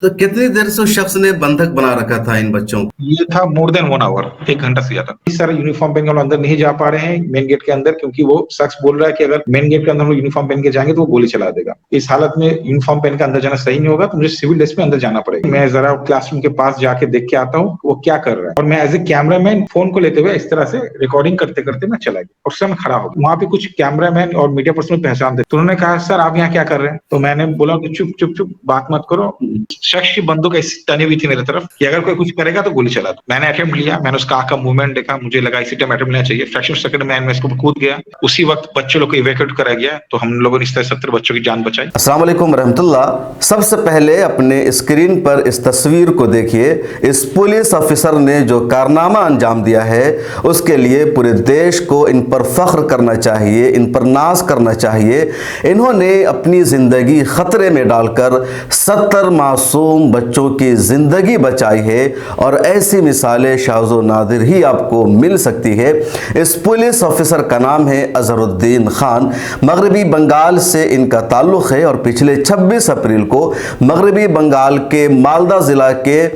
तो कितनी देर से उस शख्स ने बंधक बना रखा था इन बच्चों को? ये था मोर देन 1 आवर, 1 घंटा से ज्यादा। इस सारा यूनिफॉर्म पहन के हम लोग अंदर नहीं जा पा रहे हैं मेन गेट के अंदर, क्योंकि वो शख्स बोल रहा है कि अगर मेन गेट के अंदर हम लोग यूनिफॉर्म पहन के जाएंगे तो वो गोली चला देगा। इस हालत में यूनिफॉर्म पहन के अंदर जाना सही नहीं होगा, तो मुझे सिविल ड्रेस में अंदर जाना पड़ेगा। मैं जरा क्लासरूम के पास जाके देख के आता हूँ वो क्या कर रहा है, और मैं एज ए कैमरामैन फोन को लेते हुए इस तरह से रिकॉर्डिंग करते करते मैं चला गया, और उससे मैं खड़ा हो गया। वहां पे कुछ कैमरामैन और मीडिया पर्सन पहचानते, तो उन्होंने कहा सर आप यहाँ क्या कर रहे हैं? तो मैंने बोला कि चुप चुप चुप, बात मत करो। शख्स की बंदूक ऐसी तनी हुई थी मेरे तरफ कि अगर कोई कुछ करेगा तो गोली चला दो। मैंने अटेम्प्ट लिया, मैंने उसका आंख का मूवमेंट देखा, मुझे लगा इसी टाइम अटेम्प्ट लेना चाहिए। फ्रैक्शन सेकंड में मैं इसको कूद गया। उसी वक्त बच्चे लोग को इवैक्यूएट कराया गया, तो हम लोगों ने इस तरह 70 बच्चों की जान बचाई। अस्सलाम वालेकुम रहमतुल्लाह। सबसे पहले अपने स्क्रीन पर इस तस्वीर को देखिए। इस पुलिस ऑफिसर ने जो कारनामा अंजाम दिया है उसके लिए पूरे देश को इन पर फख्र करना चाहिए, इन पर नाज करना चाहिए। इन्होंने अपनी ज़िंदगी ख़तरे में डालकर 70 मासूम बच्चों की ज़िंदगी बचाई है, और ऐसी मिसालें शाज़ो नादिर ही आपको मिल सकती है। इस पुलिस ऑफिसर का नाम है अजहरुद्दीन खान। मगरबी बंगाल से इनका ताल्लुक़ है, और पिछले 26 अप्रैल को मगरबी बंगाल के मालदा ज़िला के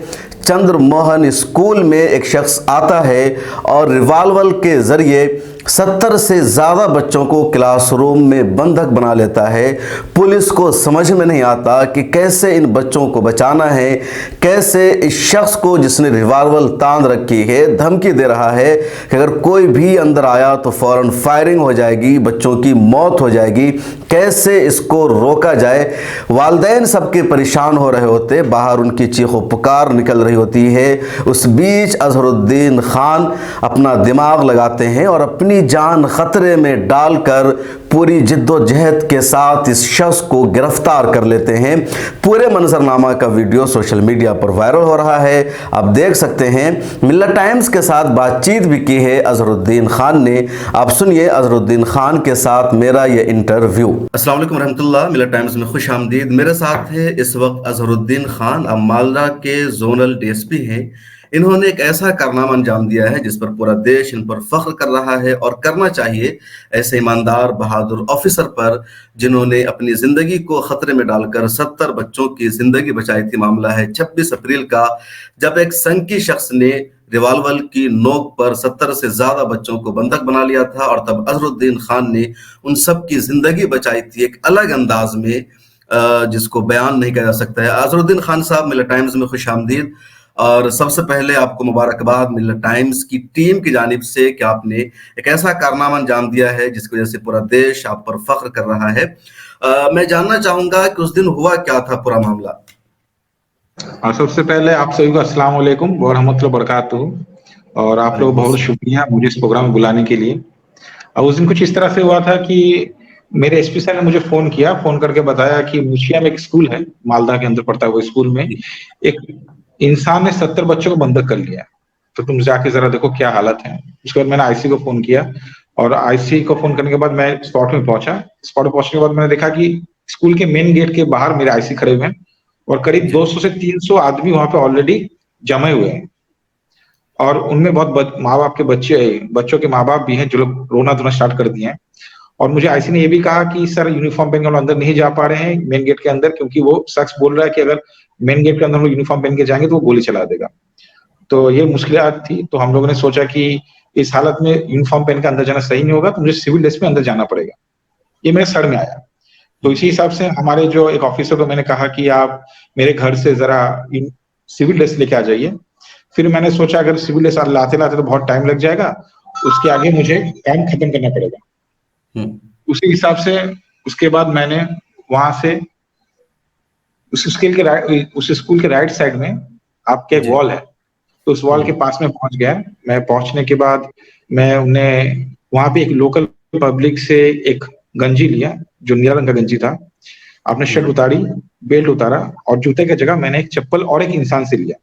चंद्रमोहन स्कूल में एक शख्स आता है और रिवाल्वर के ज़रिए 70 से ज़्यादा बच्चों को क्लासरूम में बंधक बना लेता है। पुलिस को समझ में नहीं आता कि कैसे इन बच्चों को बचाना है, कैसे इस शख्स को जिसने रिवाल्वर तान रखी है धमकी दे रहा है कि अगर कोई भी अंदर आया तो फ़ौरन फायरिंग हो जाएगी, बच्चों की मौत हो जाएगी, कैसे इसको रोका जाए। वालिदैन सबके परेशान हो रहे होते, बाहर उनकी चीखों पुकार निकल रही होती है। उस बीच अजहरुद्दीन खान अपना दिमाग लगाते हैं और अपनी जान खतरे में डालकर पूरी जिद्दोजहद के साथ इस शख्स को गिरफ्तार कर लेते हैं। पूरे मंजरनामा का वीडियो सोशल मीडिया पर वायरल हो रहा है, आप देख सकते हैं। मिल्लत टाइम्स के साथ बातचीत भी की है अजहरुद्दीन खान ने। आप सुनिए अजहरुद्दीन खान के साथ मेरा ये इंटरव्यू। अस्सलाम वालेकुम रहमतुल्लाह। मिल्लत टाइम्स में खुश आमदीद। मेरे साथ है इस वक्त अजहरुद्दीन खान, अब मालदा के जोनल डीएसपी हैं। इन्होंने एक ऐसा कारनामा अंजाम दिया है जिस पर पूरा देश इन पर फख्र कर रहा है, और करना चाहिए ऐसे ईमानदार बहादुर ऑफिसर पर जिन्होंने अपनी जिंदगी को खतरे में डालकर 70 बच्चों की जिंदगी बचाई थी। मामला है 26 अप्रैल का, जब एक संकी शख्स ने रिवाल्वर की नोक पर 70 से ज्यादा बच्चों को बंधक बना लिया था, और तब अजहरुद्दीन खान ने उन सब की जिंदगी बचाई थी एक अलग अंदाज में जिसको बयान नहीं किया जा सकता है। अजहरुद्दीन खान साहब, मिल्लत टाइम्स में खुश आमदीद। और सबसे पहले आपको मुबारकबाद मिल्लत टाइम्स की टीम की जानिब से कि आपने एक ऐसा कारनामा अंजाम दिया है जिसकी वजह से पूरा देश आप पर फख्र कर रहा है। मैं जानना चाहूंगा कि उस दिन हुआ क्या था पूरा मामला। सबसे पहले आप सभी को अस्सलाम वालेकुम व रहमतुल्लाहि व बरकातुहू, और आप लोग बहुत शुक्रिया मुझे इस प्रोग्राम में बुलाने के लिए। अब उस दिन कुछ इस तरह से हुआ था कि मेरे एसपी साहब ने मुझे फोन किया, फोन करके बताया कि मुछिया में एक स्कूल है, मालदा के अंदर पड़ता है वो स्कूल में एक इंसान ने 70 बच्चों को बंधक कर लिया, तो तुम जाके जरा देखो क्या हालत है। उसके बाद मैंने आईसी को फोन किया, और आईसी को फोन करने के बाद मैं स्पॉट में पहुंचा। स्पॉट में पहुंचने के बाद मैंने देखा कि स्कूल के मेन गेट के बाहर मेरे आईसी खड़े हुए हैं, और करीब 200 से 300 आदमी वहां पे ऑलरेडी जमे हुए हैं, और उनमें बहुत माँ बाप के बच्चों के माँ बाप भी हैं जो लोग रोना धोना स्टार्ट कर दिए हैं। और मुझे आईसी ने ये भी कहा कि सर यूनिफॉर्म पहन के हम अंदर नहीं जा पा रहे हैं मेन गेट के अंदर, क्योंकि वो शख्स बोल रहा है कि अगर मेन गेट के अंदर हम लोग यूनिफॉर्म पहन के जाएंगे तो वो गोली चला देगा। तो ये मुश्किलात थी, तो हम लोगों ने सोचा कि इस हालत में यूनिफॉर्म पहन के अंदर जाना सही नहीं होगा, तो मुझे सिविल ड्रेस में अंदर जाना पड़ेगा। ये मेरे सर में आया। तो इसी हिसाब से हमारे जो एक ऑफिसर को मैंने कहा कि आप मेरे घर से जरा सिविल ड्रेस लेके आ जाइए। फिर मैंने सोचा अगर सिविल ड्रेस लाते लाते तो बहुत टाइम लग जाएगा, उसके आगे मुझे काम खत्म करना पड़ेगा। उसी हिसाब से उसके बाद मैंने वहां से उस स्कूल के राइट साइड में आपके एक वॉल है, तो उस वॉल के पास में पहुंच गया। मैं पहुंचने के बाद मैं उन्हें वहां पे एक लोकल पब्लिक से एक गंजी लिया जो नीला रंग का गंजी था। आपने शर्ट उतारी, बेल्ट उतारा, और जूते की जगह मैंने एक चप्पल और एक इंसान से लिया।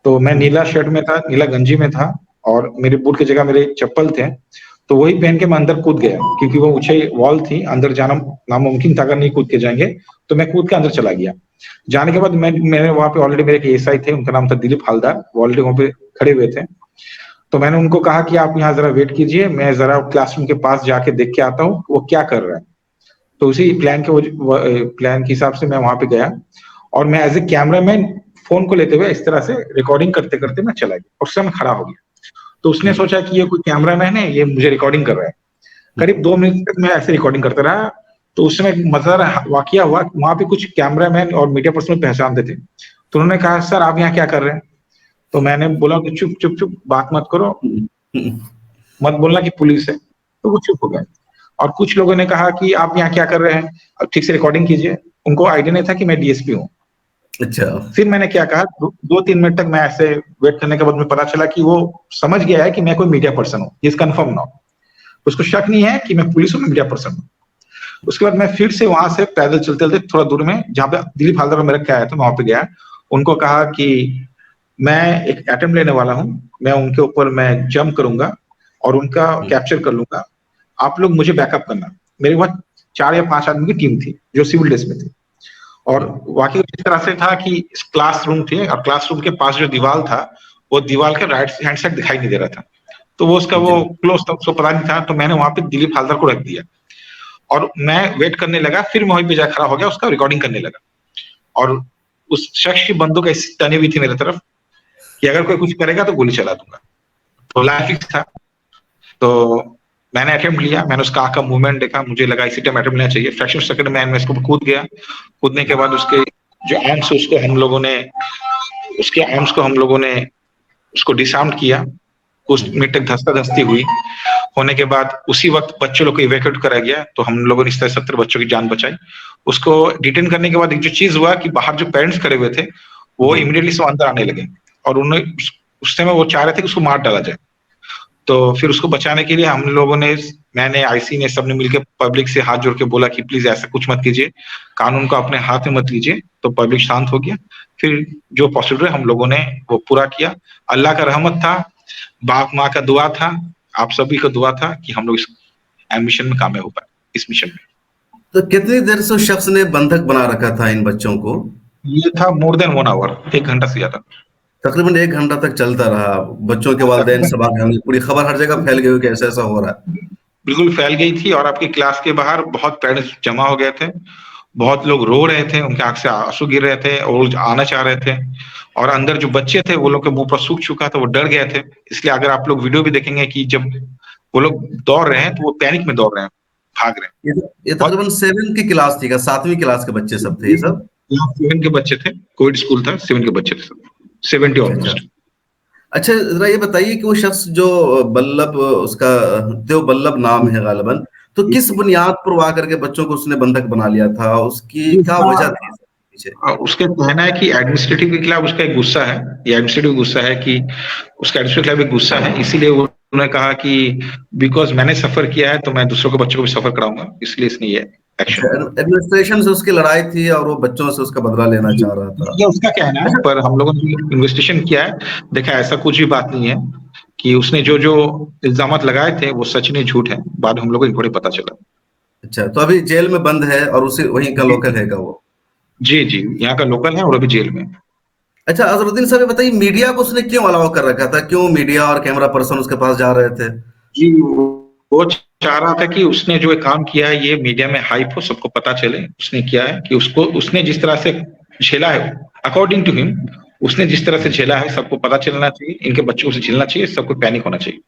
तो मैं नीला शर्ट में था, नीला गंजी में था, और मेरे बूट की जगह मेरे चप्पल थे। तो वही पहन के मैं अंदर कूद गया, क्योंकि वो ऊंची वॉल थी, अंदर जाना नामुमकिन था। अगर नहीं कूद के जाएंगे तो मैं कूद के अंदर चला गया। जाने के बाद मैंने वहां पे ऑलरेडी मेरे एएसआई थे, उनका नाम था दिलीप हालदार, ऑलरेडी वहां पे खड़े हुए थे। तो मैंने उनको कहा कि आप यहाँ जरा वेट कीजिए, मैं जरा क्लासरूम के पास जाके देख के आता हूँ वो क्या कर रहा है। तो उसी प्लान के हिसाब से मैं वहां पे गया, और मैं एज ए कैमरामैन फोन को लेते हुए इस तरह से रिकॉर्डिंग करते करते मैं चला गया और उस समय खड़ा हो गया। तो उसने सोचा कि ये कोई कैमरामैन है, ये मुझे रिकॉर्डिंग कर रहा है। करीब 2 मिनट तक मैं ऐसे रिकॉर्डिंग करता रहा। तो उस समय एक मजेदार वाकया हुआ, वहां पे कुछ कैमरामैन और मीडिया पर्सन पहचानते थे। तो उन्होंने कहा, सर आप यहाँ क्या कर रहे हैं? तो मैंने बोला कि चुप चुप चुप, बात मत करो, मत बोलना कि पुलिस है। तो वो चुप हो गए। और कुछ लोगों ने कहा कि आप यहाँ क्या कर रहे हैं, अब ठीक से रिकॉर्डिंग कीजिए। उनको आइडिया नहीं था कि मैं डीएसपी हूँ। अच्छा। फिर मैंने क्या कहा, 2-3 मिनट तक मैं ऐसे वेट करने के बाद मुझे पता चला कि वो समझ गया है कि मैं कोई मीडिया पर्सन हूँ, ये कंफर्म ना हो। उसको शक नहीं है कि मैं पुलिस हूँ, मीडिया पर्सन हूँ। उसके बाद मैं फिर से वहां से पैदल चलते चलते थोड़ा दूर में, जहाँ पे दिलीप हालदार मेरे क्या आया था, वहां पे गया। उनको कहा कि मैं एक एटम लेने वाला हूँ, मैं उनके ऊपर मैं जंप करूंगा और उनका कैप्चर कर लूंगा। आप लोग मुझे बैकअप करना। मेरे पास 4 या 5 आदमी की टीम थी जो सिविल ड्रेस में थी। और वाकई इस तरह से था कि क्लासरूम थे और क्लासरूम के पास जो दीवार था, वो दीवार के राइट हैंड साइड दिखाई नहीं दे रहा था। तो वो उसका वो क्लोज था, उसको पता नहीं था। तो मैंने वहां पे दिलीप हालदार को रख दिया और मैं वेट करने लगा। फिर मैं वहीं पे जाकर खड़ा हो गया, उसका रिकॉर्डिंग करने लगा। और उस शख्स की बंदूक ऐसी तनी हुई थी मेरे तरफ कि अगर कोई कुछ करेगा तो गोली चला दूंगा। तो लाइफ फिक्स था। तो मैंने अटेम्प्ट लिया, मैंने उसका आंख का मूवमेंट देखा, मुझे लगा इसी टाइम अटेम्प्ट लेना चाहिए। फ्रैक्शन सेकंड में मैं इसको कूद गया। कूदने के बाद उसके जो आर्म्स, उसको हम लोगों ने उसके आर्म्स को हम लोगों ने उसको डिसआर्म किया। कुछ मिनट तक धस्ता धस्ती हुई। होने के बाद उसी वक्त बच्चों लोग को इवैक्यूएट कराया गया। तो हम लोगों ने इस तरह 70 बच्चों की जान बचाई। उसको डिटेन करने के बाद एक जो चीज हुआ कि बाहर जो पेरेंट्स खड़े हुए थे, वो इमीडिएटली से अंदर आने लगे और उन्हें उस समय वो चाह रहे थे कि उसको मार डाला जाए। तो फिर उसको बचाने के लिए हम लोगों ने, मैंने, आईसी ने, सबने मिलकर पब्लिक से हाथ जोड़ के बोला कि प्लीज ऐसा कुछ मत कीजिए, कानून को अपने हाथ में मत लीजिए। तो पब्लिक शांत हो गया। फिर जो प्रोसीड्यूर हम लोगों ने वो पूरा किया। अल्लाह का रहमत था, बाप माँ का दुआ था, आप सभी का दुआ था कि हम लोग इस एम्बिशन में कामयाब हो पाए, इस मिशन में। तो कितनी देर से उस शख्स ने बंधक बना रखा था इन बच्चों को? ये था मोर देन 1 आवर, 1 घंटा से ज्यादा। तकरीबन 1 घंटा तक चलता रहा। बच्चों के वालिदैन सब आ गए होंगे, पूरी खबर हर जगह फैल गई हो कि ऐसा ऐसा हो रहा है। बिल्कुल फैल गई थी और आपकी क्लास के बाहर बहुत पेरेंट्स जमा हो गए थे। बहुत लोग रो रहे थे, उनके आंख से आंसू गिर रहे थे और आना चाह रहे थे। और अंदर जो बच्चे थे वो लोग के मुंह पर सूख चुका था, वो डर गए थे। इसलिए अगर आप लोग वीडियो भी देखेंगे कि जब वो लोग दौड़ रहे हैं तो वो पैनिक में दौड़ रहे हैं, भाग रहे हैं। ये तकरीबन 7 की क्लास थी, 7वीं क्लास के बच्चे सब थे ये सब? 7 के बच्चे थे, कोविड स्कूल था, 7 के बच्चे थे सब, 70 अच्छा। ऑलमोस्ट। अच्छा, जरा ये बताइए कि वो शख्स जो बल्लभ, उसका देव बल्लभ नाम है गालिबन, तो किस बुनियाद पर वो आकर के बच्चों को उसने बंधक बना लिया था? उसकी क्या वजह थी इसके पीछे? उसका कहना है कि एडमिनिस्ट्रेटिव के खिलाफ उसका एक गुस्सा है, ये एडमिनिस्ट्रेटिव गुस्सा है कि उसका एडमिनिस्ट्रेटिव के खिलाफ एक गुस्सा है। इसीलिए उन्होंने कहा कि बिकॉज मैंने सफर किया है तो मैं दूसरों के बच्चों को भी सफर कराऊंगा, इसलिए इसने ये एक्शन लिया। एडमिनिस्ट्रेशन से उसकी लड़ाई थी और वो बच्चों से उसका बदला लेना चाह रहा था। ये उसका कहना है, पर हम लोगों ने इन्वेस्टिगेशन किया है, देखा ऐसा कुछ भी बात नहीं है कि उसने जो जो इल्जामात लगाए थे वो सच नहीं झूठ है। बाद में हम लोगों को पता चला। अच्छा, तो अभी जेल में बंद है और उसी वहीं का लोकल है का वो? जी जी, यहाँ का लोकल है और अभी जेल में। अच्छा, अजरुद्दीन साहब, ये बताइए मीडिया को उसने क्यों अलाउ कर रखा था? क्यों मीडिया और कैमरा पर्सन उसके पास जा रहे थे? जी, वो चाह रहा था कि उसने जो काम किया है ये मीडिया में हाइप हो, सबको पता चले उसने किया है। कि उसको, उसने जिस तरह से झेला है, अकॉर्डिंग टू हिम, उसने जिस तरह से झेला है सबको पता चलना चाहिए, इनके बच्चों को झेलना चाहिए, सबको पैनिक होना चाहिए।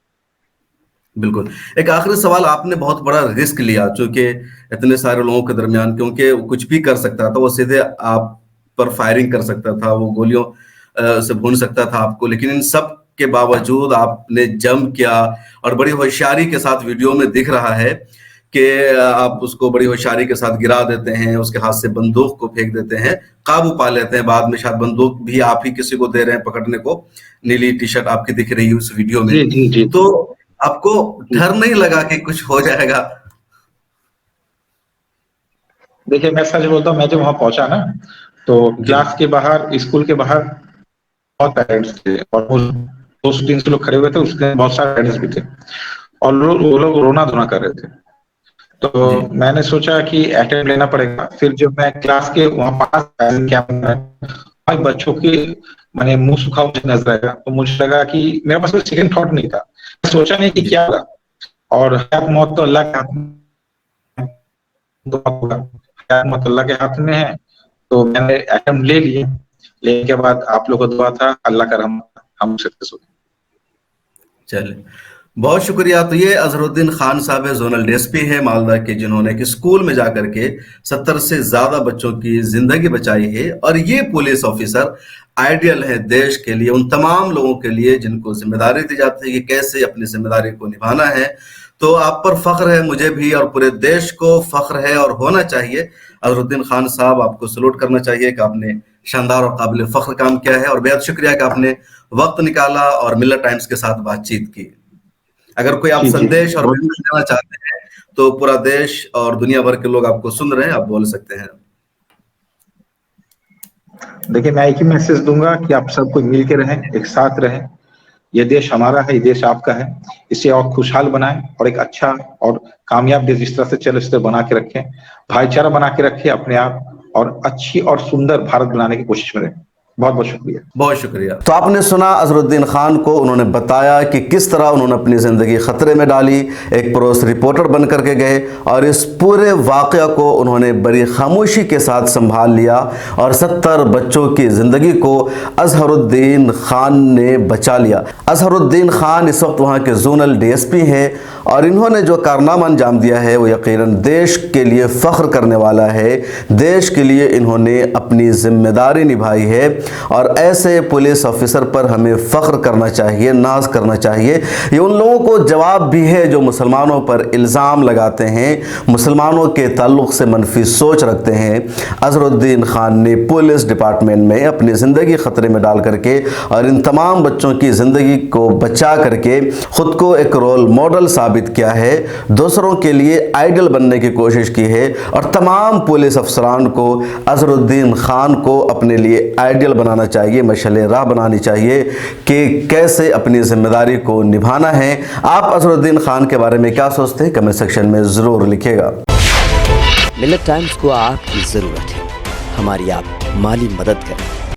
बिल्कुल। एक आखिरी सवाल, आपने बहुत बड़ा रिस्क लिया चूंकि इतने सारे लोगों के दरमियान, क्योंकि वो कुछ भी कर सकता था, वो सीधे आप पर फायरिंग कर सकता था, वो गोलियों से भून सकता था आपको, लेकिन इन सब के बावजूद आपने जंप किया और बड़ी होशियारी के साथ, वीडियो में दिख रहा है कि आप उसको बड़ी होशियारी के साथ गिरा देते हैं, उसके हाथ से बंदूक को फेंक देते हैं, काबू पा लेते हैं। बाद में शायद बंदूक भी आप ही किसी को दे रहे हैं पकड़ने को, नीली टी शर्ट आपकी दिख रही है उस वीडियो में। जी जी जी। तो आपको डर नहीं लगा कि कुछ हो जाएगा? देखिए मैं सच बोलता हूँ, मैं जब वहां पहुंचा ना, तो क्लास के बाहर, स्कूल के बाहर बहुत पेरेंट्स थे और 200-300 लोग खड़े हुए थे, उसके बहुत सारे पेरेंट्स भी थे और वो लोग रोना धोना कर रहे थे। तो मैंने सोचा कि अटेम्प्ट लेना पड़ेगा। फिर जब मैं क्लास के वहां पास क्या बच्चों के मैंने मुंह सूखा मुझे नजर आया, तो मुझे लगा कि मेरे पास कोई सेकंड थॉट नहीं था, सोचा नहीं कि क्या होगा। और हयात मौत तो अल्लाह के हाथ में, हयात मौत अल्लाह के हाथ में है। तो मैंने अटेम्प्ट ले लिए, लेने के बाद आप लोगों को दुआ था, अल्लाह का रहमत था, हम सक्सेस हो गए। चलिए, बहुत शुक्रिया। तो ये अजहरुद्दीन खान साहब है, जोनल डीएसपी है मालदा के, जिन्होंने एक स्कूल में जाकर के 70 से ज्यादा बच्चों की जिंदगी बचाई है। और ये पुलिस ऑफिसर आइडियल है देश के लिए, उन तमाम लोगों के लिए जिनको जिम्मेदारी दी जाती है कि कैसे अपनी जिम्मेदारी को निभाना है। तो आप पर फख्र है, मुझे भी और पूरे देश को फख्र है और होना चाहिए। अजहरुद्दीन खान साहब, आपको सलूट करना चाहिए कि आपने शानदार और काबिल फख्र काम किया है। और बेहद शुक्रिया कि आपने वक्त निकाला और मिलर टाइम्स के साथ बातचीत की। अगर कोई आप जी जी संदेश और बहुत मैसेज देना चाहते हैं तो पूरा देश और दुनिया भर के लोग आपको सुन रहे हैं, आप बोल सकते हैं। देखिए, मैं एक ही मैसेज दूंगा कि आप सब कोई मिल के रहें, एक साथ रहें। ये देश हमारा है, ये देश आपका है, इसे और खुशहाल बनाएं और एक अच्छा और कामयाब देश जिस तरह से चले उस तरह बना के रखें, भाईचारा बना के रखें अपने आप, और अच्छी और सुंदर भारत बनाने की कोशिश में रहें। बहुत बहुत शुक्रिया। बहुत शुक्रिया। तो आपने सुना अजहरुद्दीन खान को, उन्होंने बताया कि किस तरह उन्होंने अपनी ज़िंदगी ख़तरे में डाली, एक प्रोस रिपोर्टर बन करके गए और इस पूरे वाक़या को उन्होंने बड़ी खामोशी के साथ संभाल लिया और 70 बच्चों की ज़िंदगी को अजहरुद्दीन खान ने बचा लिया। अजहरुद्दीन खान इस वक्त वहाँ के जोनल डीएसपी हैं और इन्होंने जो कारनामा अंजाम दिया है वो यकीनन देश के लिए फ़ख्र करने वाला है। देश के लिए इन्होंने अपनी ज़िम्मेदारी निभाई है और ऐसे पुलिस ऑफिसर पर हमें फ़ख्र करना चाहिए, नाज करना चाहिए। ये उन लोगों को जवाब भी है जो मुसलमानों पर इल्ज़ाम लगाते हैं, मुसलमानों के ताल्लुक़ से मनफी सोच रखते हैं। अजहरुद्दीन खान ने पुलिस डिपार्टमेंट में अपनी ज़िंदगी ख़तरे में डाल करके और इन तमाम बच्चों की ज़िंदगी को बचा करके ख़ुद को एक रोल मॉडल साबित किया है, दूसरों के लिए आइडल बनने की कोशिश की है। और तमाम पुलिस अफसरान को अजहरुद्दीन खान को अपने लिए आइडियल बनाना चाहिए, मशाले राह बनानी चाहिए कि कैसे अपनी जिम्मेदारी को निभाना है। आप अजहरुद्दीन खान के बारे में क्या सोचते हैं, कमेंट सेक्शन में ज़रूर लिखिएगा। मिलत टाइम्स को आपकी ज़रूरत है, हमारी आप माली मदद करें।